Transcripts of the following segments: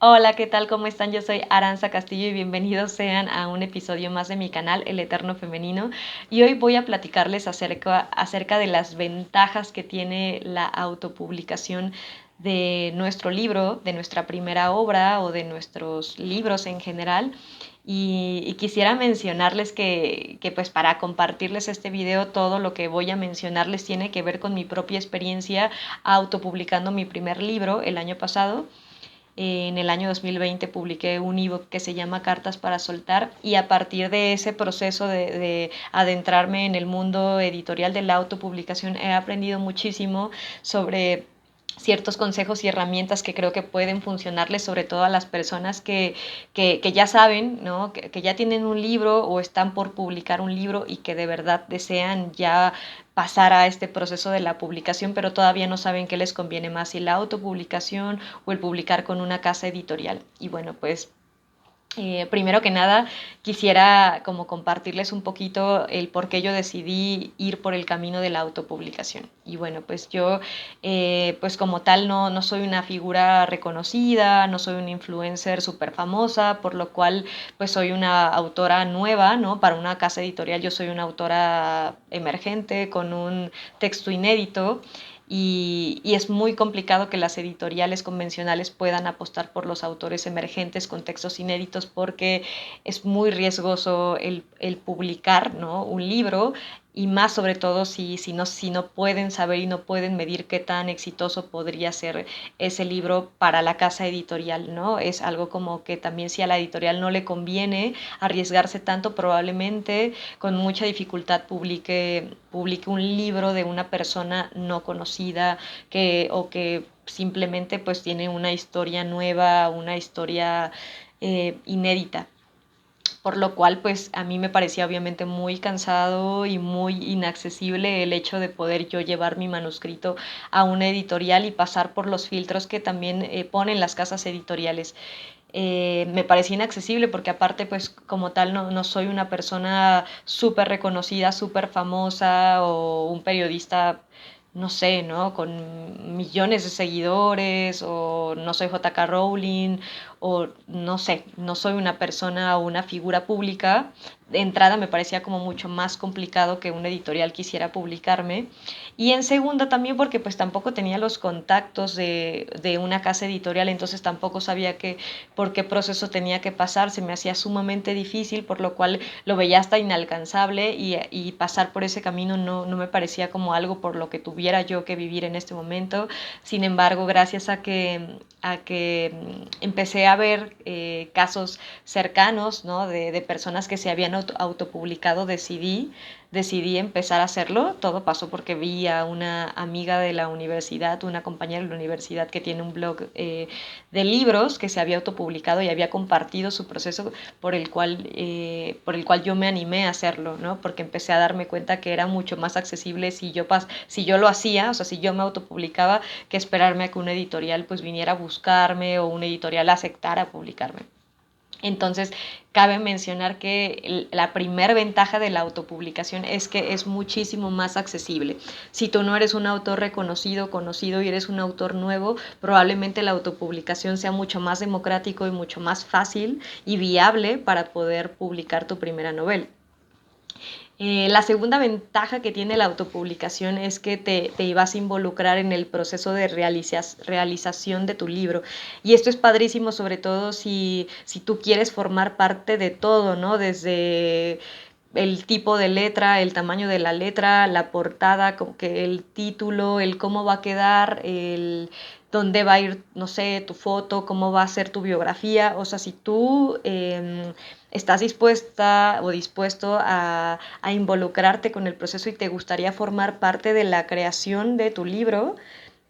Hola, ¿qué tal? ¿Cómo están? Yo soy Aranza Castillo y bienvenidos sean a un episodio más de mi canal, El Eterno Femenino. Y hoy voy a platicarles acerca de las ventajas que tiene la autopublicación de nuestro libro, de nuestra primera obra o de nuestros libros en general. Y quisiera mencionarles que pues para compartirles este video, todo lo que voy a mencionarles tiene que ver con mi propia experiencia autopublicando mi primer libro el año pasado. En el año 2020 publiqué un ebook que se llama Cartas para Soltar y a partir de ese proceso de adentrarme en el mundo editorial de la autopublicación he aprendido muchísimo sobre ciertos consejos y herramientas que creo que pueden funcionarles sobre todo a las personas que ya saben, ¿no? Que ya tienen un libro o están por publicar un libro y que de verdad desean ya pasar a este proceso de la publicación, pero todavía no saben qué les conviene más, si la autopublicación o el publicar con una casa editorial. Y bueno, pues primero que nada, quisiera como compartirles un poquito el por qué yo decidí ir por el camino de la autopublicación. Y bueno, pues yo, pues como tal, no soy una figura reconocida, no soy una influencer súper famosa, por lo cual, pues soy una autora nueva, ¿no? Para una casa editorial yo soy una autora emergente con un texto inédito y es muy complicado que las editoriales convencionales puedan apostar por los autores emergentes con textos inéditos porque es muy riesgoso el publicar, ¿no? Un libro y más sobre todo si no pueden saber y no pueden medir qué tan exitoso podría ser ese libro para la casa editorial, ¿no? Es algo como que también si a la editorial no le conviene arriesgarse tanto, probablemente con mucha dificultad publique un libro de una persona no conocida o que simplemente pues tiene una historia nueva, una historia inédita, por lo cual pues a mí me parecía obviamente muy cansado y muy inaccesible el hecho de poder yo llevar mi manuscrito a una editorial y pasar por los filtros que también ponen las casas editoriales. Me parecía inaccesible porque aparte pues como tal no soy una persona súper reconocida, súper famosa o un periodista, no sé, ¿no? Con millones de seguidores o no soy J.K. Rowling o no sé, no soy una persona o una figura pública. De entrada me parecía como mucho más complicado que un editorial quisiera publicarme. Y en segunda también porque pues tampoco tenía los contactos de una casa editorial, entonces tampoco sabía por qué proceso tenía que pasar, se me hacía sumamente difícil, por lo cual lo veía hasta inalcanzable y pasar por ese camino no me parecía como algo por lo que tuviera yo que vivir en este momento. Sin embargo, gracias a que empecé a ver casos cercanos, ¿no? de personas que se habían autopublicado, decidí empezar a hacerlo. Todo pasó porque vi a una amiga de la universidad, una compañera de la universidad que tiene un blog de libros que se había autopublicado y había compartido su proceso por el cual yo me animé a hacerlo, ¿no? Porque empecé a darme cuenta que era mucho más accesible si yo lo hacía, o sea, si yo me autopublicaba, que esperarme a que una editorial pues viniera a buscarme o una editorial aceptara publicarme. Entonces, cabe mencionar que la primera ventaja de la autopublicación es que es muchísimo más accesible. Si tú no eres un autor reconocido, conocido y eres un autor nuevo, probablemente la autopublicación sea mucho más democrático y mucho más fácil y viable para poder publicar tu primera novela. La segunda ventaja que tiene la autopublicación es que te vas a involucrar en el proceso de realización de tu libro. Y esto es padrísimo, sobre todo si tú quieres formar parte de todo, ¿no? Desde el tipo de letra, el tamaño de la letra, la portada, como que el título, el cómo va a quedar, el dónde va a ir, no sé, tu foto, cómo va a ser tu biografía. O sea, si tú estás dispuesta o dispuesto a involucrarte con el proceso y te gustaría formar parte de la creación de tu libro,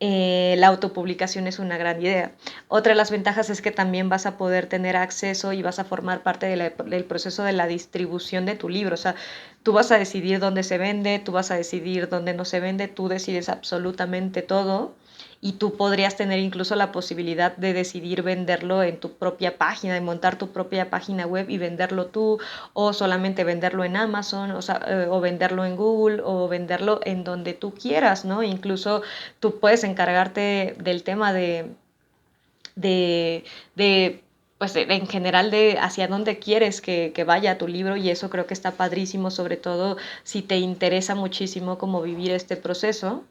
la autopublicación es una gran idea. Otra de las ventajas es que también vas a poder tener acceso y vas a formar parte del proceso de la distribución de tu libro. O sea, tú vas a decidir dónde se vende, tú vas a decidir dónde no se vende, tú decides absolutamente todo y tú podrías tener incluso la posibilidad de decidir venderlo en tu propia página, de montar tu propia página web y venderlo tú, o solamente venderlo en Amazon, o venderlo en Google, o venderlo en donde tú quieras, ¿no? Incluso tú puedes encargarte del tema de, de pues en general de hacia dónde quieres que vaya tu libro, y eso creo que está padrísimo, sobre todo si te interesa muchísimo cómo vivir este proceso.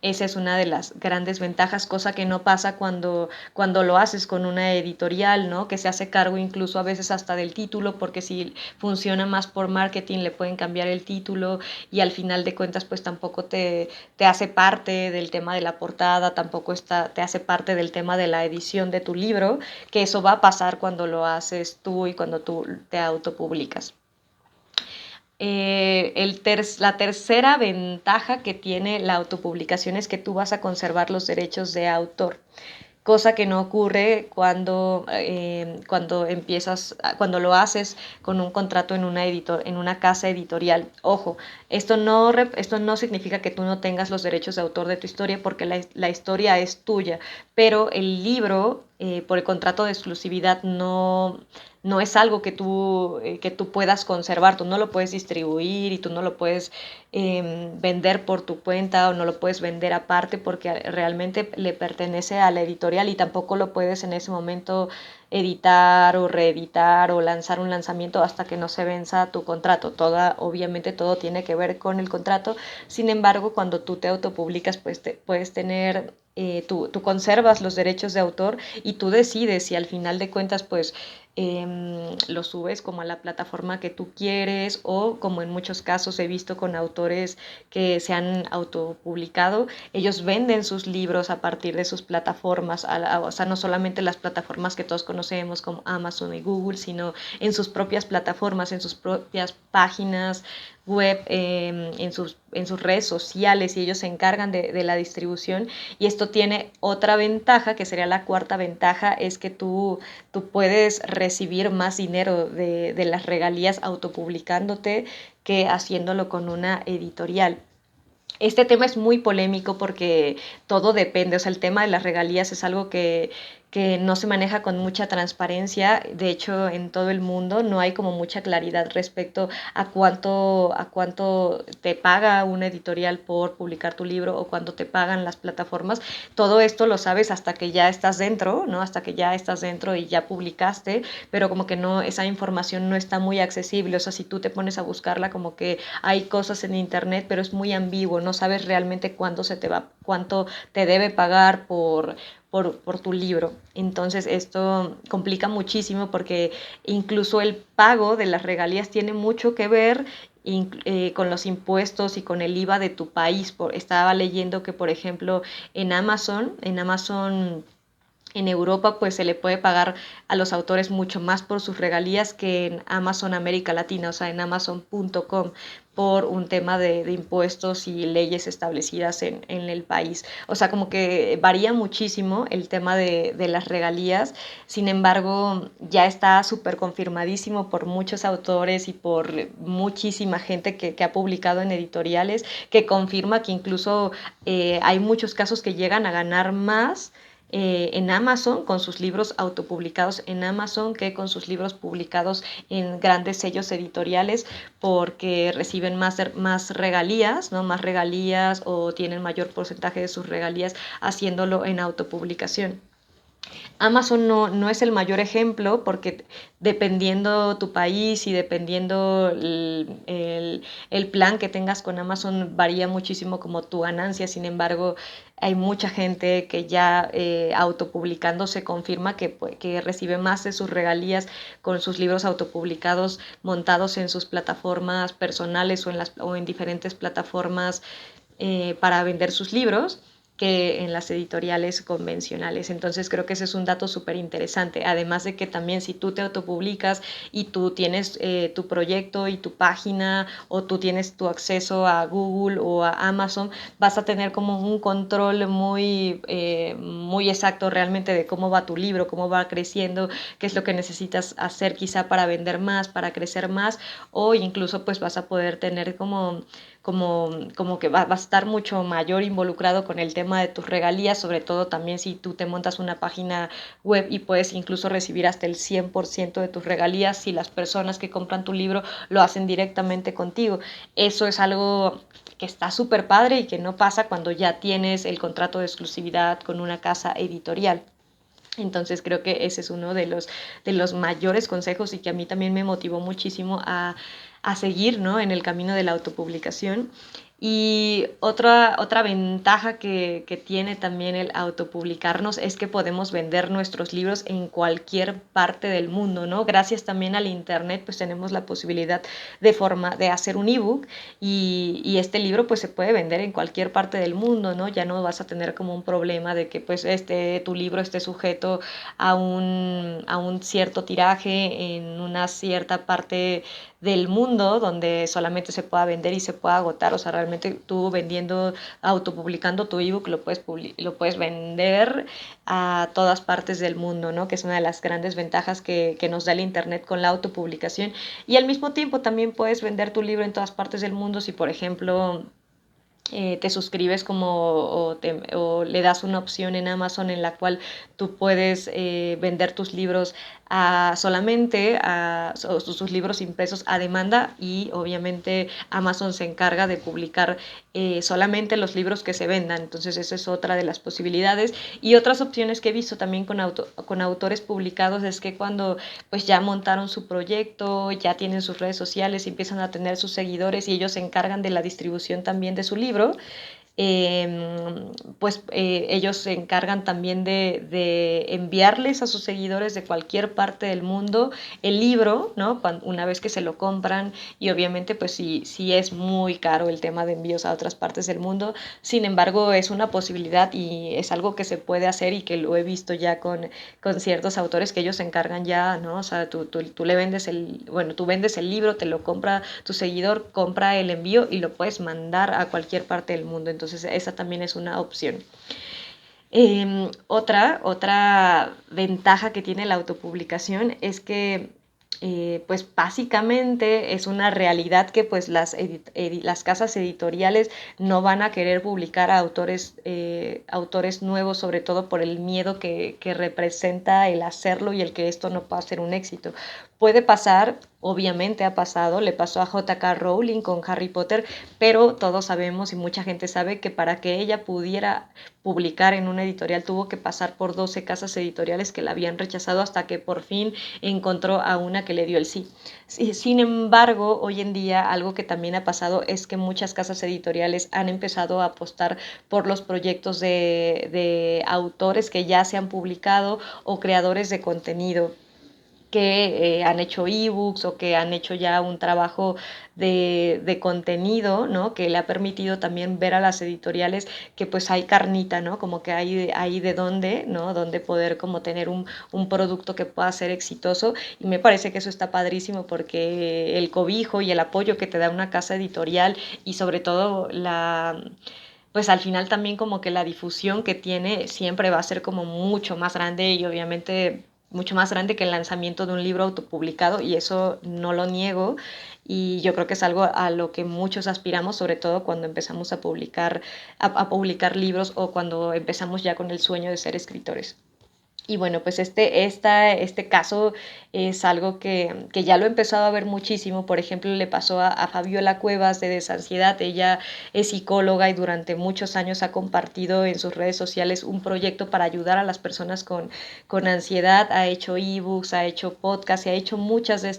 Esa es una de las grandes ventajas, cosa que no pasa cuando lo haces con una editorial, ¿no? Que se hace cargo incluso a veces hasta del título, porque si funciona más por marketing le pueden cambiar el título, y al final de cuentas pues tampoco te hace parte del tema de la portada, tampoco te hace parte del tema de la edición de tu libro, que eso va a pasar cuando lo haces tú y cuando tú te autopublicas. La tercera ventaja que tiene la autopublicación es que tú vas a conservar los derechos de autor, cosa que no ocurre cuando lo haces con un contrato en una casa editorial. Ojo, esto no significa que tú no tengas los derechos de autor de tu historia, porque la historia es tuya, pero el libro, por el contrato de exclusividad, no es algo que tú puedas conservar, tú no lo puedes distribuir y tú no lo puedes vender por tu cuenta, o no lo puedes vender aparte, porque realmente le pertenece a la editorial, y tampoco lo puedes en ese momento editar o reeditar o lanzar un lanzamiento hasta que no se venza tu contrato. Obviamente todo tiene que ver con el contrato. Sin embargo, cuando tú te autopublicas, pues puedes tener, tú conservas los derechos de autor, y tú decides si al final de cuentas pues lo subes como a la plataforma que tú quieres, o como en muchos casos he visto con autores que se han autopublicado, ellos venden sus libros a partir de sus plataformas, o sea, no solamente las plataformas que todos conocemos como Amazon y Google, sino en sus propias plataformas, en sus propias páginas web, en sus redes sociales, y ellos se encargan de la distribución. Y esto tiene otra ventaja, que sería la cuarta ventaja, es que tú puedes recibir más dinero de las regalías autopublicándote que haciéndolo con una editorial. Este tema es muy polémico porque todo depende, o sea, el tema de las regalías es algo que no se maneja con mucha transparencia. De hecho, en todo el mundo no hay como mucha claridad respecto a cuánto te paga una editorial por publicar tu libro, o cuánto te pagan las plataformas. Todo esto lo sabes hasta que ya estás dentro, ¿no? Hasta que ya estás dentro y ya publicaste, pero como que no, esa información no está muy accesible. O sea, si tú te pones a buscarla, como que hay cosas en internet, pero es muy ambiguo, no sabes realmente cuánto te debe pagar por tu libro. Entonces esto complica muchísimo, porque incluso el pago de las regalías tiene mucho que ver con los impuestos y con el IVA de tu país. Estaba leyendo que, por ejemplo, en Amazon en Europa pues se le puede pagar a los autores mucho más por sus regalías que en Amazon América Latina, o sea, en Amazon.com, por un tema de impuestos y leyes establecidas en el país. O sea, como que varía muchísimo el tema de las regalías. Sin embargo, ya está súper confirmadísimo por muchos autores y por muchísima gente que ha publicado en editoriales, que confirma que incluso hay muchos casos que llegan a ganar más en Amazon con sus libros autopublicados en Amazon que con sus libros publicados en grandes sellos editoriales, porque reciben más regalías, ¿no? Más regalías, o tienen mayor porcentaje de sus regalías haciéndolo en autopublicación. Amazon no es el mayor ejemplo, porque dependiendo tu país y dependiendo el plan que tengas con Amazon, varía muchísimo como tu ganancia. Sin embargo, hay mucha gente que ya autopublicando se confirma que recibe más de sus regalías con sus libros autopublicados montados en sus plataformas personales, o en diferentes plataformas para vender sus libros, que en las editoriales convencionales. Entonces creo que ese es un dato súper interesante. Además de que también, si tú te autopublicas y tú tienes tu proyecto y tu página, o tú tienes tu acceso a Google o a Amazon, vas a tener como un control muy exacto realmente de cómo va tu libro, cómo va creciendo, qué es lo que necesitas hacer quizá para vender más, para crecer más, o incluso pues vas a poder tener como que vas a estar mucho mayor involucrado con el tema de tus regalías, sobre todo también si tú te montas una página web, y puedes incluso recibir hasta el 100% de tus regalías si las personas que compran tu libro lo hacen directamente contigo. Eso es algo que está súper padre y que no pasa cuando ya tienes el contrato de exclusividad con una casa editorial. Entonces creo que ese es uno de los mayores consejos y que a mí también me motivó muchísimo a seguir, ¿no?, en el camino de la autopublicación. Y otra ventaja que tiene también el autopublicarnos es que podemos vender nuestros libros en cualquier parte del mundo, ¿no? Gracias también al internet, pues tenemos la posibilidad de hacer un ebook y este libro pues se puede vender en cualquier parte del mundo, ¿no? Ya no vas a tener como un problema de que pues tu libro esté sujeto a un cierto tiraje en una cierta parte del mundo donde solamente se pueda vender y se pueda agotar. O sea, realmente tú vendiendo, autopublicando tu ebook, lo puedes vender a todas partes del mundo, ¿no? Que es una de las grandes ventajas que nos da el internet con la autopublicación. Y al mismo tiempo también puedes vender tu libro en todas partes del mundo si, por ejemplo, te suscribes o le das una opción en Amazon en la cual tú puedes vender tus libros solamente sus libros impresos a demanda, y obviamente Amazon se encarga de publicar solamente los libros que se vendan. Entonces esa es otra de las posibilidades. Y otras opciones que he visto también con autores publicados es que cuando pues ya montaron su proyecto, ya tienen sus redes sociales, empiezan a tener sus seguidores y ellos se encargan de la distribución también de su libro, ellos se encargan también de enviarles a sus seguidores de cualquier parte del mundo el libro, ¿no? Una vez que se lo compran, y obviamente pues sí es muy caro el tema de envíos a otras partes del mundo. Sin embargo, es una posibilidad y es algo que se puede hacer y que lo he visto ya con ciertos autores que ellos se encargan ya, ¿no? O sea, tú le vendes tú vendes el libro, te lo compra tu seguidor, compra el envío y lo puedes mandar a cualquier parte del mundo. Entonces esa también es una opción. Otra ventaja que tiene la autopublicación es que pues básicamente es una realidad que pues las casas editoriales no van a querer publicar a autores nuevos, sobre todo por el miedo que representa el hacerlo y el que esto no pueda ser un éxito. Puede pasar, obviamente ha pasado, le pasó a J.K. Rowling con Harry Potter, pero todos sabemos y mucha gente sabe que para que ella pudiera publicar en una editorial tuvo que pasar por 12 casas editoriales que la habían rechazado hasta que por fin encontró a una que le dio el sí. Sin embargo, hoy en día algo que también ha pasado es que muchas casas editoriales han empezado a apostar por los proyectos de autores que ya se han publicado o creadores de contenido que han hecho ebooks o que han hecho ya un trabajo de contenido, ¿no? Que le ha permitido también ver a las editoriales que pues hay carnita, ¿no? Como que hay de dónde, ¿no? Donde poder como tener un producto que pueda ser exitoso. Y me parece que eso está padrísimo porque el cobijo y el apoyo que te da una casa editorial y sobre todo pues al final también como que la difusión que tiene siempre va a ser como mucho más grande y obviamente mucho más grande que el lanzamiento de un libro autopublicado, y eso no lo niego, y yo creo que es algo a lo que muchos aspiramos, sobre todo cuando empezamos a publicar libros o cuando empezamos ya con el sueño de ser escritores. Y bueno, pues este caso es algo que ya lo he empezado a ver muchísimo. Por ejemplo, le pasó a Fabiola Cuevas de Desansiedad. Ella es psicóloga y durante muchos años ha compartido en sus redes sociales un proyecto para ayudar a las personas con ansiedad. Ha hecho ebooks, ha hecho podcasts, ha hecho muchas de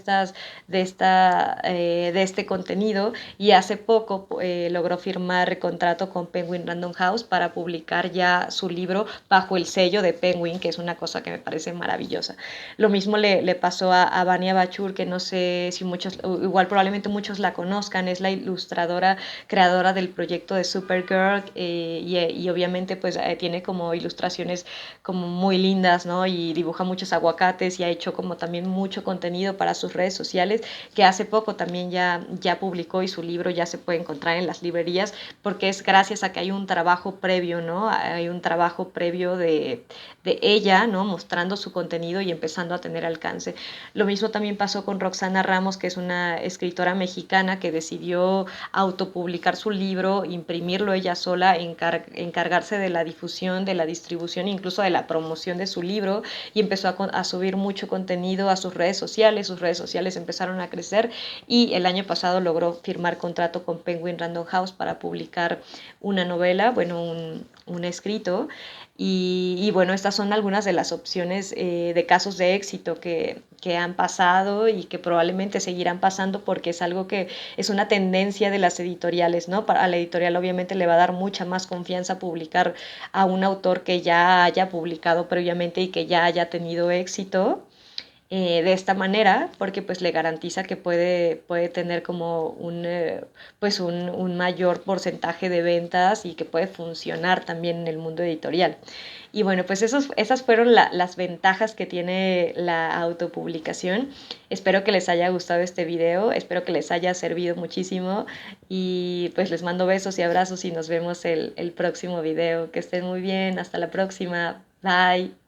este contenido, y hace poco logró firmar contrato con Penguin Random House para publicar ya su libro bajo el sello de Penguin, que es una cosa que me parece maravillosa. Lo mismo le pasó a Vania Bachur, que no sé si muchos, igual probablemente muchos la conozcan, es la ilustradora, creadora del proyecto de Supergirl, y obviamente pues tiene como ilustraciones como muy lindas, ¿no? Y dibuja muchos aguacates y ha hecho como también mucho contenido para sus redes sociales, que hace poco también ya publicó, y su libro ya se puede encontrar en las librerías, porque es gracias a que hay un trabajo previo, ¿no? Hay un trabajo previo de ella, ¿no? Mostrando su contenido y empezando a tener alcance. Lo mismo también pasó con Roxana Ramos, que es una escritora mexicana que decidió autopublicar su libro, imprimirlo ella sola, encargarse de la difusión, de la distribución, incluso de la promoción de su libro, y empezó a subir mucho contenido a sus redes sociales empezaron a crecer, y el año pasado logró firmar contrato con Penguin Random House para publicar una novela, bueno, un escrito, Y bueno, estas son algunas de las opciones de casos de éxito que han pasado y que probablemente seguirán pasando porque es algo que es una tendencia de las editoriales, ¿no? A la editorial obviamente le va a dar mucha más confianza publicar a un autor que ya haya publicado previamente y que ya haya tenido éxito de esta manera, porque pues le garantiza que puede tener como pues un mayor porcentaje de ventas y que puede funcionar también en el mundo editorial. Y bueno, pues esas fueron las ventajas que tiene la autopublicación. Espero que les haya gustado este video, espero que les haya servido muchísimo y pues les mando besos y abrazos y nos vemos el próximo video. Que estén muy bien, hasta la próxima, bye.